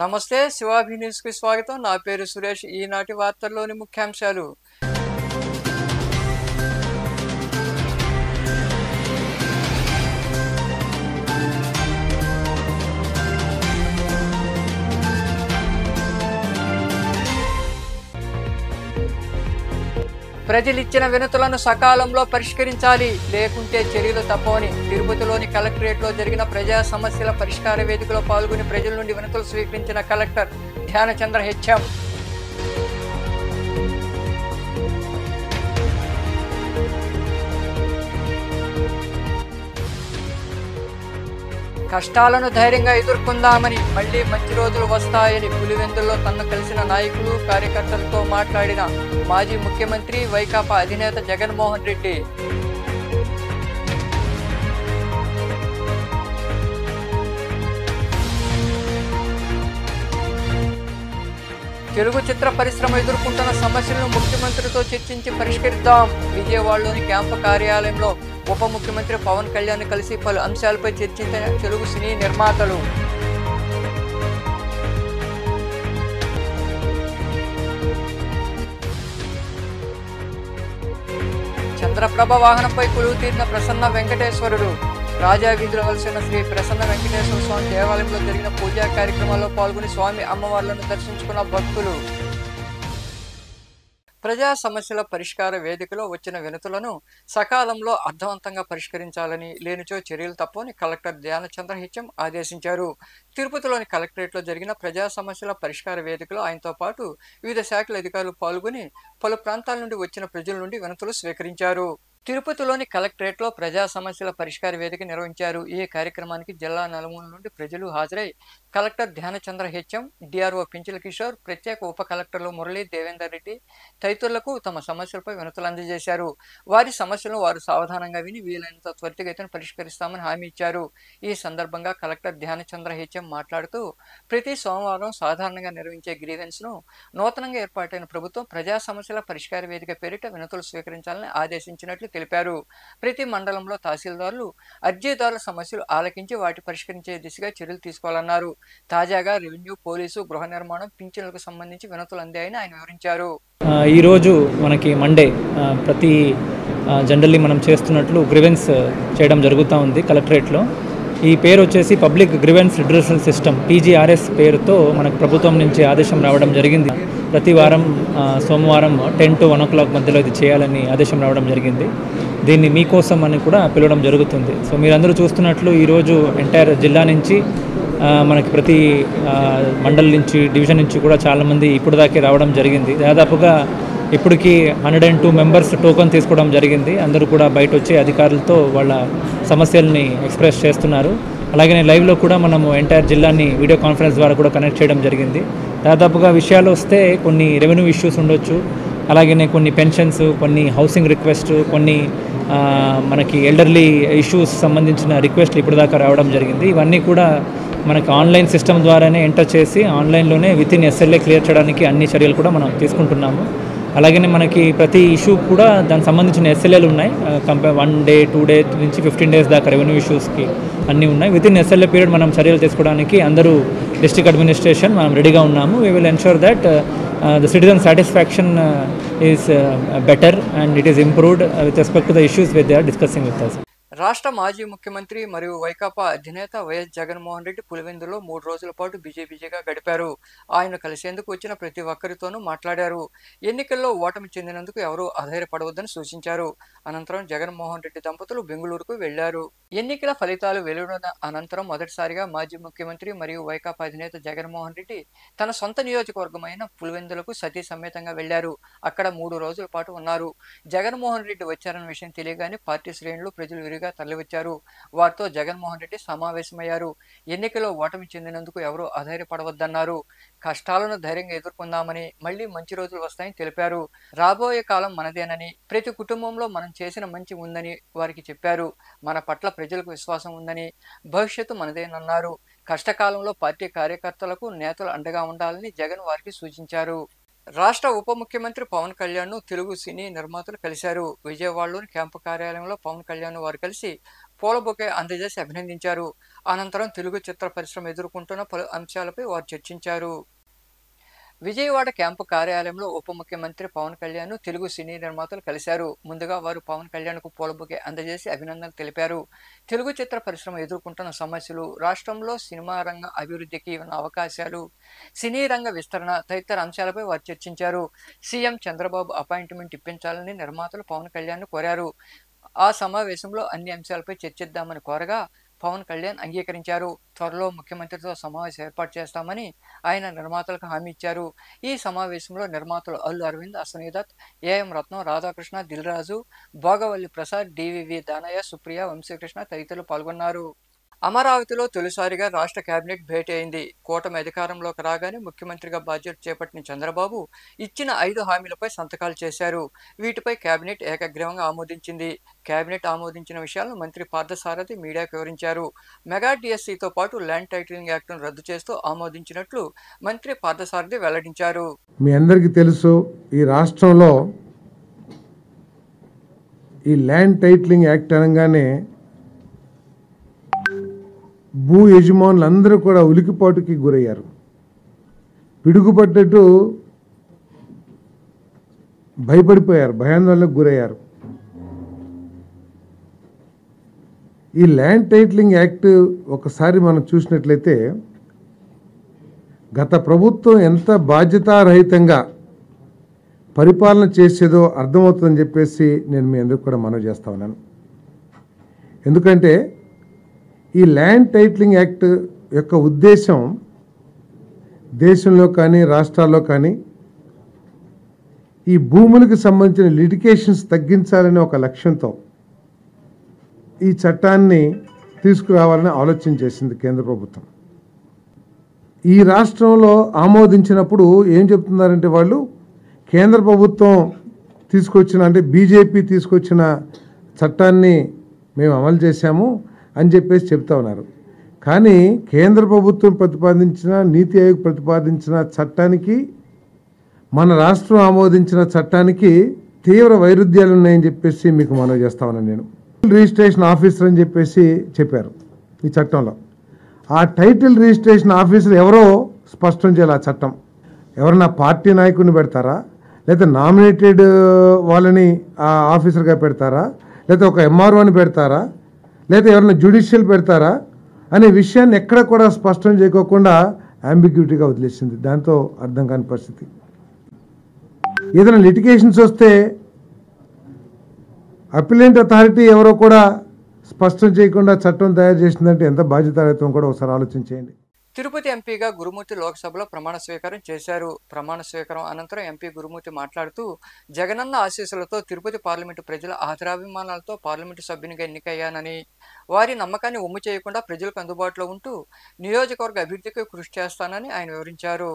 నమస్తే శివాభి న్యూస్కి స్వాగతం. నా పేరు సురేష్. ఈనాటి వార్తల్లోని ముఖ్యాంశాలు. ప్రజలిచ్చిన వినతులను సకాలంలో పరిష్కరించాలి, లేకుంటే చర్యలు తప్పవని తిరుపతిలోని కలెక్టరేట్లో జరిగిన ప్రజా సమస్యల పరిష్కార వేదికలో పాల్గొని ప్రజల నుండి వినతులు స్వీకరించిన కలెక్టర్ ధ్యానచంద్ర హెచ్ఎం. కష్టాలను ధైర్యంగా ఎదుర్కొందామని, మళ్లీ మంచి రోజులు వస్తాయని పులివెందుల్లో తనను కలిసిన నాయకులు కార్యకర్తలతో మాట్లాడిన మాజీ ముఖ్యమంత్రి వైకాపా అధినేత జగన్మోహన్ రెడ్డి. తెలుగు చిత్ర పరిశ్రమ ఎదుర్కొంటున్న సమస్యలను ముఖ్యమంత్రితో చర్చించి పరిష్కరిద్దాం. విజయవాడలోని క్యాంపు కార్యాలయంలో ఉప ముఖ్యమంత్రి పవన్ కళ్యాణ్ కలిసి పలు అంశాలపై చర్చించిన తెలుగు సినీ నిర్మాతలు. చంద్రప్రభ వాహనంపై కొలువు తీరిన ప్రసన్న వెంకటేశ్వరుడు. రాజా వీధిలో వలసిన శ్రీ ప్రసన్న వెంకటేశ్వర స్వామి దేవాలయంలో జరిగిన పూజా కార్యక్రమాల్లో పాల్గొని స్వామి అమ్మవార్లను దర్శించుకున్న భక్తులు. ప్రజా సమస్యల పరిష్కార వేదికలో వచ్చిన వినతులను సకాలంలో అర్థవంతంగా పరిష్కరించాలని, లేనిచో చర్యలు తప్పని కలెక్టర్ ధ్యానచంద్ర హెచ్ఎం ఆదేశించారు. తిరుపతిలోని కలెక్టరేట్లో జరిగిన ప్రజా సమస్యల పరిష్కార వేదికలో ఆయనతో పాటు వివిధ శాఖల అధికారులు పాల్గొని పలు ప్రాంతాల నుండి వచ్చిన ప్రజల నుండి వినతులు స్వీకరించారు. తిరుపతిలోని కలెక్టరేట్లో ప్రజా సమస్యల పరిష్కార వేదిక నిర్వహించారు. ఈ కార్యక్రమానికి జిల్లా నలుమూల నుండి ప్రజలు హాజరై collector Dhyanachandra HM, DRO Pinchala Kishore, ప్రత్యేక ఉప కలెక్టర్లు మురళీ, దేవేందర్ రెడ్డి తదితరులకు తమ సమస్యలపై వినతులు అందజేశారు. వారి సమస్యలను వారు సావధానంగా విని వీలైనంత త్వరితగతిన పరిష్కరిస్తామని హామీ ఇచ్చారు. ఈ సందర్భంగా కలెక్టర్ ధ్యానచంద్ర హెచ్ఎం మాట్లాడుతూ, ప్రతి సోమవారం సాధారణంగా నిర్వహించే గ్రీవెన్స్ ను నూతనంగా ఏర్పాటైన ప్రభుత్వం ప్రజా సమస్యల పరిష్కార వేదిక పేరిట వినతులు స్వీకరించాలని ఆదేశించినట్లు తెలిపారు. ప్రతి మండలంలో తహసీల్దార్లు అర్జీదారుల సమస్యలు ఆలకించి వాటి పరిష్కరించే దిశగా చర్యలు తీసుకోవాలన్నారు. తాజాగా రెవెన్యూ, పోలీసు, గృహ నిర్మాణం, పింఛన్లకు సంబంధించి వినతులు అందాయని ఆయన వివరించారు. ఈరోజు మనకి మండే ప్రతి జనరల్లీ మనం చేస్తున్నట్లు గ్రివెన్స్ చేయడం జరుగుతూ ఉంది కలెక్టరేట్లో. ఈ పేరు వచ్చేసి public grievance redressal system PGRS పేరుతో మనకు ప్రభుత్వం నుంచి ఆదేశం రావడం జరిగింది. ప్రతి వారం సోమవారం 10 to 1 o'clock మధ్యలో ఇది చేయాలని ఆదేశం రావడం జరిగింది. దీన్ని మీకోసం అని కూడా పిలవడం జరుగుతుంది. సో మీరందరూ చూస్తున్నట్లు ఈరోజు ఎంటైర్ జిల్లా నుంచి మనకి ప్రతి మండల్ నుంచి, డివిజన్ నుంచి కూడా చాలామంది ఇప్పుడు దాకే రావడం జరిగింది. దాదాపుగా ఇప్పటికీ 102 మెంబర్స్ టోకన్ తీసుకోవడం జరిగింది. అందరూ కూడా బయట వచ్చి అధికారులతో వాళ్ళ సమస్యల్ని ఎక్స్ప్రెస్ చేస్తున్నారు. అలాగే లైవ్లో కూడా మనము ఎంటైర్ జిల్లాని వీడియో కాన్ఫరెన్స్ ద్వారా కూడా కనెక్ట్ చేయడం జరిగింది. దాదాపుగా విషయాలు వస్తే కొన్ని రెవెన్యూ ఇష్యూస్ ఉండొచ్చు, అలాగే కొన్ని పెన్షన్స్, కొన్ని హౌసింగ్ రిక్వెస్ట్, కొన్ని మనకి ఎల్డర్లీ ఇష్యూస్ సంబంధించిన రిక్వెస్ట్లు ఇప్పుడు దాకా రావడం జరిగింది. ఇవన్నీ కూడా మనకి ఆన్లైన్ సిస్టమ్ ద్వారానే ఎంటర్ చేసి ఆన్లైన్లోనే వితిన్ SLA క్లియర్ చేయడానికి అన్ని చర్యలు కూడా మనం తీసుకుంటున్నాము. అలాగే మనకి ప్రతి ఇష్యూ కూడా దానికి సంబంధించిన SLAలు ఉన్నాయి. 1 day 2 days నుంచి 15 days దాకా రెవెన్యూ ఇష్యూస్కి అన్నీ ఉన్నాయి. వితిన్ SLA పీరియడ్ మనం చర్యలు తీసుకోవడానికి అందరూ డిస్ట్రిక్ట్ అడ్మినిస్ట్రేషన్ మనం రెడీగా ఉన్నాము. We will ensure that the citizen satisfaction is better and it is improved with respect to the issues that they are discussing with us. రాష్ట్ర మాజీ ముఖ్యమంత్రి మరియు వైకాపా అధినేత వైఎస్ జగన్మోహన్ రెడ్డి పులివెందులో 3 రోజుల పాటు బిజీగా గడిపారు. ఆయన కలిసేందుకు వచ్చిన ప్రతి ఒక్కరితోనూ మాట్లాడారు. ఎన్నికల్లో ఓటమి చెందినందుకు ఎవరూ అధైర్యపడవద్దని సూచించారు. అనంతరం జగన్మోహన్ రెడ్డి దంపతులు బెంగళూరుకు వెళ్లారు. ఎన్నికల ఫలితాలు వెలువడిన అనంతరం మొదటిసారిగా మాజీ ముఖ్యమంత్రి మరియు వైకాపా అధినేత జగన్మోహన్ రెడ్డి తన సొంత నియోజకవర్గమైన పులివెందులకు సతీ సమేతంగా వెళ్లారు. అక్కడ 3 రోజుల పాటు ఉన్నారు. జగన్మోహన్ రెడ్డి వచ్చారన్న విషయం తెలియగానే పార్టీ శ్రేణులు, ప్రజలు విరిగా తరలివచ్చారు. వారితో జగన్మోహన్ రెడ్డి సమావేశమయ్యారు. ఎన్నికల్లో ఓటమి చెందినందుకు ఎవరూ అధైర్యపడవద్దన్నారు. కష్టాలను ధైర్యంగా ఎదుర్కొందామని, మళ్లీ మంచి రోజులు వస్తాయని తెలిపారు. రాబోయే కాలం మనదేనని, ప్రతి కుటుంబంలో మనం చేసిన మంచి ఉందని వారికి చెప్పారు. మన పట్ల ప్రజలకు విశ్వాసం ఉందని, భవిష్యత్తు మనదేనన్నారు. కష్టకాలంలో పార్టీ కార్యకర్తలకు నేతలు అండగా ఉండాలని జగన్ వారికి సూచించారు. రాష్ట్ర ఉప ముఖ్యమంత్రి పవన్ కళ్యాణ్ తెలుగు సినీ నిర్మాతలు కలిశారు. విజయవాడలోని క్యాంపు కార్యాలయంలో పవన్ కళ్యాణ్ వారు కలిసి పూల బొకే అందజేసి అభినందించారు. అనంతరం తెలుగు చిత్ర పరిశ్రమ ఎదుర్కొంటున్న పలు అంశాలపై వారు చర్చించారు. విజయవాడ క్యాంపు కార్యాలయంలో ఉప ముఖ్యమంత్రి పవన్ కళ్యాణ్ తెలుగు సినీ నిర్మాతలు కలిశారు. ముందుగా వారు పవన్ కళ్యాణ్కు పూల బొకే అందజేసి అభినందనలు తెలిపారు. తెలుగు చిత్ర పరిశ్రమ ఎదుర్కొంటున్న సమస్యలు, రాష్ట్రంలో సినిమా రంగ అభివృద్ధికి ఉన్న అవకాశాలు, సినీ రంగ విస్తరణ తదితర అంశాలపై వారు చర్చించారు. సీఎం చంద్రబాబు అపాయింట్మెంట్ ఇప్పించాలని నిర్మాతలు పవన్ కళ్యాణ్ కోరారు. ఆ సమావేశంలో అన్ని అంశాలపై చర్చిద్దామని కోరగా పవన్ కళ్యాణ్ అంగీకరించారు. త్వరలో ముఖ్యమంత్రితో సమావేశం ఏర్పాటు చేస్తామని ఆయన నిర్మాతలకు హామీ ఇచ్చారు. ఈ సమావేశంలో నిర్మాతలు అల్లు అరవింద్, అశ్వనీ దత్, ఏఎం రత్నం, రాధాకృష్ణ, దిల్ రాజు, భోగవల్లి ప్రసాద్, డివివి దానయ్య, సుప్రియ, వంశీకృష్ణ తదితరులు పాల్గొన్నారు. అమరావతిలో తొలిసారిగా రాష్ట్ర కేబినెట్ భేటీ అయింది. కూటమి అధికారంలోకి రాగానే ముఖ్యమంత్రిగా బాధ్యతలు చేపట్టిన చంద్రబాబు ఇచ్చిన 5 హామీలపై సంతకాలు చేశారు. వీటిపై కేబినెట్ ఏకగ్రీవంగా ఆమోదించింది. కేబినెట్ ఆమోదించిన విషయాలను మంత్రి పార్థసారథి మీడియాకు వివరించారు. మెగా డిఎస్సితో పాటు ల్యాండ్ టైటిలింగ్ యాక్ట్ను రద్దు చేస్తూ ఆమోదించినట్లు మంత్రి పార్థసారథి వెల్లడించారు. మీ అందరికీ తెలుసు, ఈ రాష్ట్రంలో ఈ ల్యాండ్ టైటిలింగ్ యాక్ట్ అనగానే భూ యజమానులందరూ కూడా ఉలికిపాటుకి గురయ్యారు. పిడుగుపడ్డట్టు భయపడిపోయారు, భయాందోళనకు గురయ్యారు. ఈ ల్యాండ్ టైటిలింగ్ యాక్ట్ ఒకసారి మనం చూసినట్లయితే గత ప్రభుత్వం ఎంత బాధ్యతారహితంగా పరిపాలన చేసేదో అర్థమవుతుందని చెప్పేసి నేను మీ అందరికీ కూడా మనవి చేస్తా ఉన్నాను. ఎందుకంటే ఈ ల్యాండ్ టైటిలింగ్ యాక్ట్ యొక్క ఉద్దేశం దేశంలో కానీ రాష్ట్రాల్లో కానీ ఈ భూములకు సంబంధించిన లిటిగేషన్స్ తగ్గించాలనే ఒక లక్ష్యంతో ఈ చట్టాన్ని తీసుకురావాలని ఆలోచన చేసింది కేంద్ర ప్రభుత్వం. ఈ రాష్ట్రంలో ఆమోదించినప్పుడు ఏం చెప్తున్నారంటే వాళ్ళు కేంద్ర ప్రభుత్వం తీసుకొచ్చిన అంటే బీజేపీ తీసుకొచ్చిన చట్టాన్ని మేము అమలు చేశాము అని చెప్పేసి చెప్తా ఉన్నారు. కానీ కేంద్ర ప్రభుత్వం ప్రతిపాదించిన నీతి ఆయోగ్ ప్రతిపాదించిన చట్టానికి మన రాష్ట్రం ఆమోదించిన చట్టానికి తీవ్ర వైరుధ్యాలు ఉన్నాయని చెప్పేసి మీకు మనవి చేస్తా ఉన్నాను. నేను రిజిస్ట్రేషన్ ఆఫీసర్ అని చెప్పేసి చెప్పారు ఈ చట్టంలో. ఆ టైటిల్ రిజిస్ట్రేషన్ ఆఫీసర్ ఎవరో స్పష్టం చేయాలి. ఆ చట్టం ఎవరన్నా పార్టీ నాయకుడిని పెడతారా, లేదా నామినేటెడ్ వాళ్ళని ఆ ఆఫీసర్గా పెడతారా, లేదా ఒక ఎంఆర్ఓని పెడతారా, లేదా ఎవరైనా జ్యుడిషియల్ పెడతారా అనే విషయాన్ని ఎక్కడ కూడా స్పష్టం చేయకోకుండా అంబిగ్యూటీగా వదిలేసింది. దాంతో అర్థం కాని పరిస్థితి. ఏదైనా లిటిగేషన్స్ వస్తే అపిలెంట్ అథారిటీ ఎవరో కూడా స్పష్టం చేయకుండా చట్టం తయారు చేసిందంటే ఎంత బాధ్యతారహితం కూడా ఒకసారి ఆలోచించేయండి. తిరుపతి ఎంపీగా గురుమూర్తి లోక్సభలో ప్రమాణ స్వీకారం చేశారు. ప్రమాణ స్వీకారం అనంతరం ఎంపీ గురుమూర్తి మాట్లాడుతూ జగనన్న ఆశీస్సులతో తిరుపతి పార్లమెంటు ప్రజల ఆదరాభిమానాలతో పార్లమెంటు సభ్యునిగా ఎన్నికయ్యానని, వారి నమ్మకాన్ని ఒమ్ము చేయకుండా ప్రజలకు అందుబాటులో ఉంటూ నియోజకవర్గ అభివృద్ధికి కృషి చేస్తానని ఆయన వివరించారు.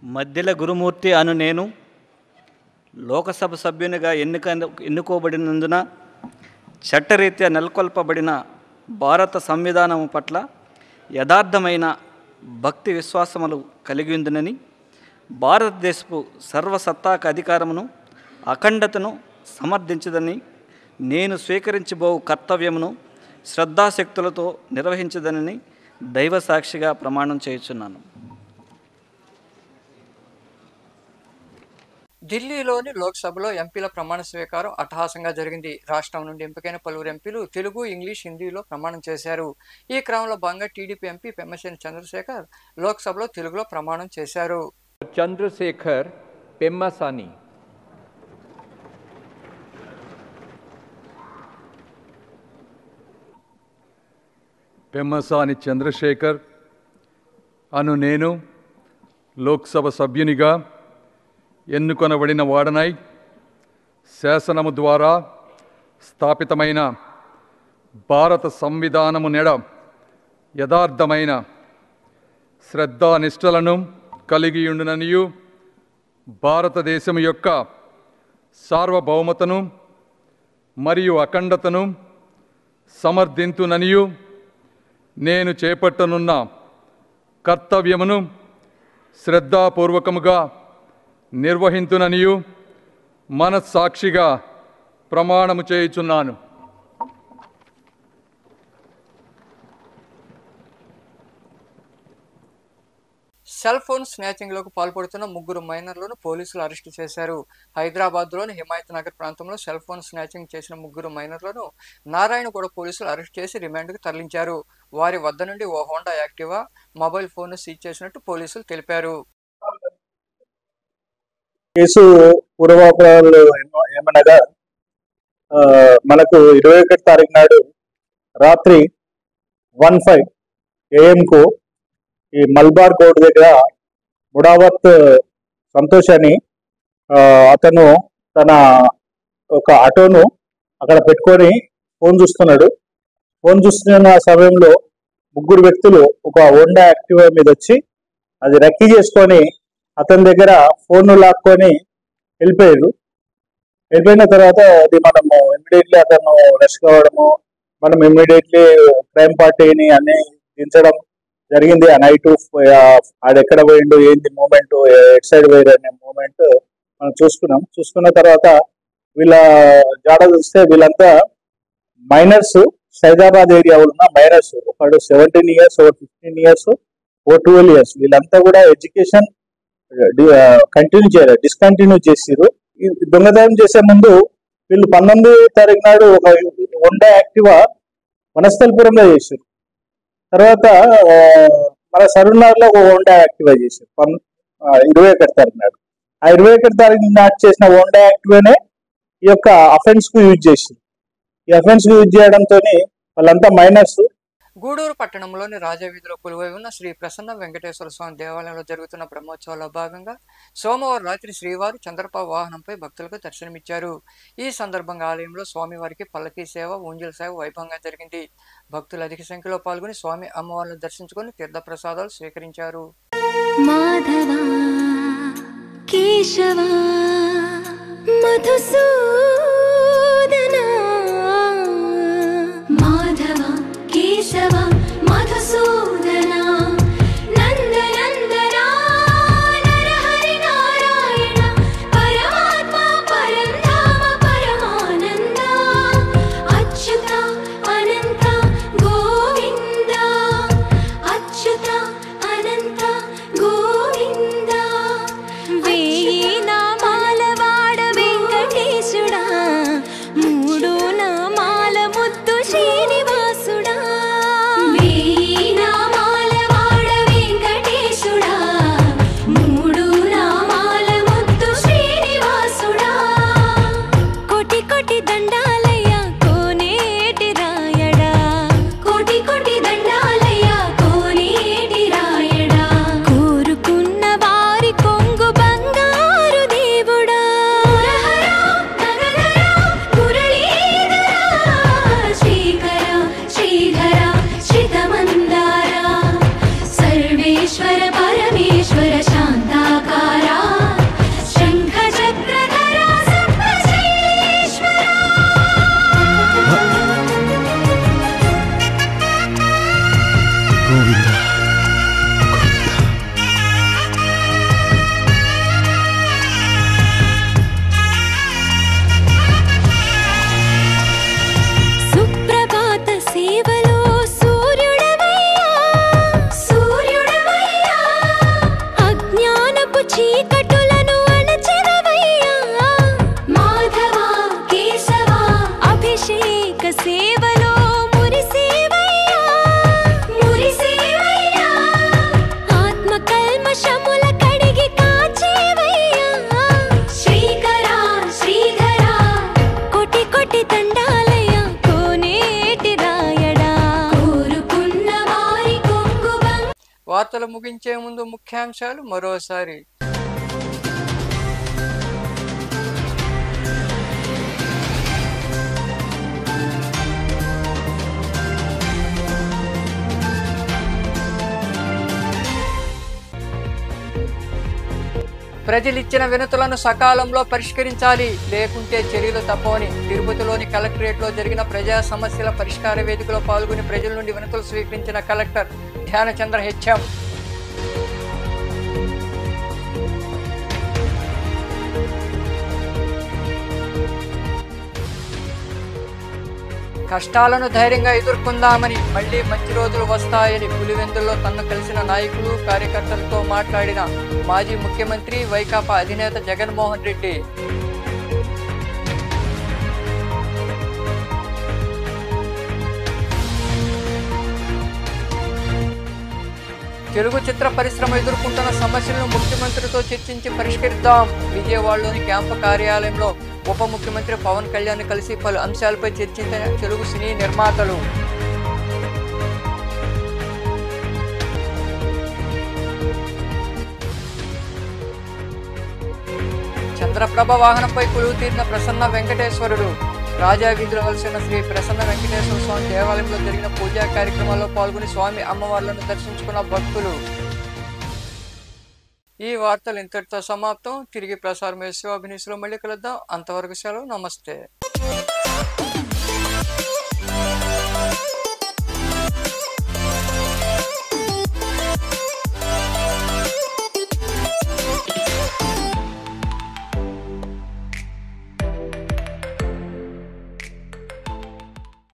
మధ్యల గురుమూర్తి అను నేను లోకసభ సభ్యునిగా ఎన్నుకోబడినందున చట్టరీత్యా నెలకొల్పబడిన భారత సంవిధానం పట్ల యథార్థమైన భక్తి విశ్వాసములు కలిగి ఉందని, భారతదేశపు సర్వసత్తాక అధికారమును అఖండతను సమర్థించదని, నేను స్వీకరించబోవు కర్తవ్యమును శ్రద్ధాశక్తులతో నిర్వహించదనని దైవ సాక్షిగా ప్రమాణం చేయుచున్నాను. ఢిల్లీలోని లోక్సభలో ఎంపీల ప్రమాణ స్వీకారం అట్టహాసంగా జరిగింది. రాష్ట్రం నుండి ఎంపికైన పలువురు ఎంపీలు తెలుగు, ఇంగ్లీష్, హిందీలో ప్రమాణం చేశారు. ఈ క్రమంలో భాగంగా టీడీపీ ఎంపీ పెమ్మసాని చంద్రశేఖర్ లోక్సభలో తెలుగులో ప్రమాణం చేశారు. చంద్రశేఖర్ పెమ్మసాని. పెమ్మసాని చంద్రశేఖర్ అను నేను లోక్సభ సభ్యునిగా ఎన్నుకొనబడిన వాడనై శాసనము ద్వారా స్థాపితమైన భారత సంవిధానము నెడ యథార్థమైన శ్రద్ధానిష్టలను కలిగియుండుననియు, భారతదేశం యొక్క సార్వభౌమతను మరియు అఖండతను సమర్థింతుననియు, నేను చేపట్టనున్న కర్తవ్యమును శ్రద్ధాపూర్వకముగా నిర్వహింతుననియు మనస్సాక్షిగా ప్రమాణము చేయుచున్నాను. సెల్ ఫోన్ స్నాచింగ్లకు పాల్పడుతున్న 3 మైనర్లను పోలీసులు అరెస్టు చేశారు. హైదరాబాద్లోని హిమాయత్ నగర్ ప్రాంతంలో సెల్ ఫోన్ స్నాచింగ్ చేసిన 3 మైనర్లను నారాయణగూడ పోలీసులు అరెస్ట్ చేసి రిమాండ్కు తరలించారు. వారి వద్ద నుండి ఓ హోండా యాక్టివా, మొబైల్ ఫోన్ను సీజ్ చేసినట్టు పోలీసులు తెలిపారు. కేసు పూర్వాపరాలు ఏమనగా మనకు 21 తారీఖు నాడు రాత్రి 1:05 AM ఈ మల్బార్ కోర్టు దగ్గర ముడావత్ సంతోష్ అని అతను తన ఒక ఆటోను అక్కడ పెట్టుకొని ఫోన్ చూస్తున్నాడు. ఫోన్ చూస్తున్న సమయంలో 3 వ్యక్తులు ఒక హోండా యాక్టివా మీద వచ్చి అది రెక్కీ చేసుకొని అతని దగ్గర ఫోన్ లాక్కొని వెళ్ళిపోయారు. వెళ్ళిపోయిన తర్వాత అది మనము ఇమ్మీడియట్లీ అతను రెస్ట్ కావడము, మనం ఇమ్మీడియట్లీ క్రైమ్ పార్టీని అన్ని దించడం జరిగింది. ఆ నైట్ ఆడెక్కడ పోయిండు, ఏంది మూమెంట్, ఎట్ సైడ్ పోయారు అనే మూమెంట్ మనం చూసుకున్న తర్వాత వీళ్ళ జాడ చూస్తే వీళ్ళంతా మైనర్స్, సైదాబాద్ ఏరియా ఉన్న మైనర్స్. ఒకడు 17 years, 15 years, 12 years. వీళ్ళంతా కూడా ఎడ్యుకేషన్ కంటిన్యూ చేయలేదు, డిస్కంటిన్యూ చేసిరు. ఈ దొంగతనం చేసే ముందు వీళ్ళు 19 తారీఖు నాడు ఒక హోండా యాక్టివా వనస్థలపురంలో చేశారు. తర్వాత మన సరూర్నగర్లో ఒక హోండా యాక్టివా చేశారు 21 తారీఖు నాడు. ఆ 21 తారీఖు నాడు చేసిన హోండా యాక్టివానే ఈ యొక్క అఫెన్స్ కు యూజ్ చేసింది. ఈ అఫెన్స్ కు యూజ్ చేయడంతో వాళ్ళంతా మైనర్స్. గూడూరు పట్టణంలోని రాజవీధిలో కొలువై ఉన్న శ్రీ ప్రసన్న వెంకటేశ్వర స్వామి దేవాలయంలో జరుగుతున్న బ్రహ్మోత్సవాల్లో భాగంగా సోమవారం రాత్రి శ్రీవారు చంద్రప వాహనంపై భక్తులకు దర్శనమిచ్చారు. ఈ సందర్భంగా ఆలయంలో స్వామివారికి పల్లకీ సేవ, ఊంజల్ సేవ వైభవంగా జరిగింది. భక్తులు అధిక సంఖ్యలో పాల్గొని స్వామి అమ్మవారిని దర్శించుకొని తీర్థప్రసాదాలు స్వీకరించారు. మాధవ కేశవ మధుసూదన మాధవ కేశవ మధుసూదన నందనందన నరహరి నారాయణ పరమాత్మ పరంధామ పరమానంద అచ్యుత అనంత గోవింద అచ్యుత అనంత గోవింద వేయి నామాల వాడ వెంకటేశుడా మూడు నామాల ముద్దు శ్రీనివాసుడా వేయి నామాల వాడ వెంకటేశుడా మూడు నామాల ముద్దు శ్రీనివాసుడా కోటి కోటి దండాలయ్య కోనేటి రాయడా కోటి కోటి దండాలయ్య కోనేటి రాయడా కోరుకున్న వారి కొంగు బంగారు దేవుడా మురహరా నగధరా మురళీధరా శ్రీకర శ్రీధర శ్రితమందార సర్వేశ్వర పరమేశ్వర శాంతాకార శంఖ చక్రధర సర్వశ్రేష్ఠ సుప్రభాత సేవలో సూర్యుడవయ్యా సూర్యుడవయ్యా అజ్ఞానపు చీకటులను అణచెదవయ్యా మాధవ కేశవ అభిషేక సేవలో మురిసేవయ్యా మురిసేవయ్యా ఆత్మ కల్మషముల కడిగి కాచేవయ్యా శ్రీకర శ్రీధర కోటి కోటి దండాలయ కోనేటి రాయడా కోరుకున్న వారి కొంగు వార్తలు ముగించే ముందు ముఖ్యాంశాలు మరోసారి. ప్రజలిచ్చిన వినతులను సకాలంలో పరిష్కరించాలి, లేకుంటే చర్యలు తప్పవని తిరుపతిలోని కలెక్టరేట్లో జరిగిన ప్రజా సమస్యల పరిష్కార వేదికలో పాల్గొని ప్రజల నుండి వినతులు స్వీకరించిన కలెక్టర్ ధ్యానచంద్ర హెచ్ఎం. కష్టాలను ధైర్యంగా ఎదుర్కొందామని, మళ్లీ మంచి రోజులు వస్తాయని పులివెందుల్లో తనను కలిసిన నాయకులు కార్యకర్తలతో మాట్లాడిన మాజీ ముఖ్యమంత్రి వైకాపా అధినేత జగన్మోహన్ రెడ్డి. తెలుగు చిత్ర పరిశ్రమ ఎదుర్కొంటున్న సమస్యలను ముఖ్యమంత్రితో చర్చించి పరిష్కరిద్దాం. విజయవాడలోని క్యాంపు కార్యాలయంలో ఉప ముఖ్యమంత్రి పవన్ కళ్యాణ్ కలిసి పలు అంశాలపై చర్చించిన తెలుగు సినీ నిర్మాతలు. చంద్రప్రభ వాహనంపై కొలువు తీరిన ప్రసన్న వెంకటేశ్వరుడు. రాజా వీధిలో వలసిన శ్రీ ప్రసన్న వెంకటేశ్వర స్వామి దేవాలయంలో జరిగిన పూజా కార్యక్రమాల్లో పాల్గొని స్వామి అమ్మవార్లను దర్శించుకున్న భక్తులు. ఈ వార్తలు ఇంతటితో సమాప్తం. తిరిగి ప్రసారం శివాభినీసులో మళ్ళీ కలుద్దాం. అంతవరకు సెలవు. నమస్తే.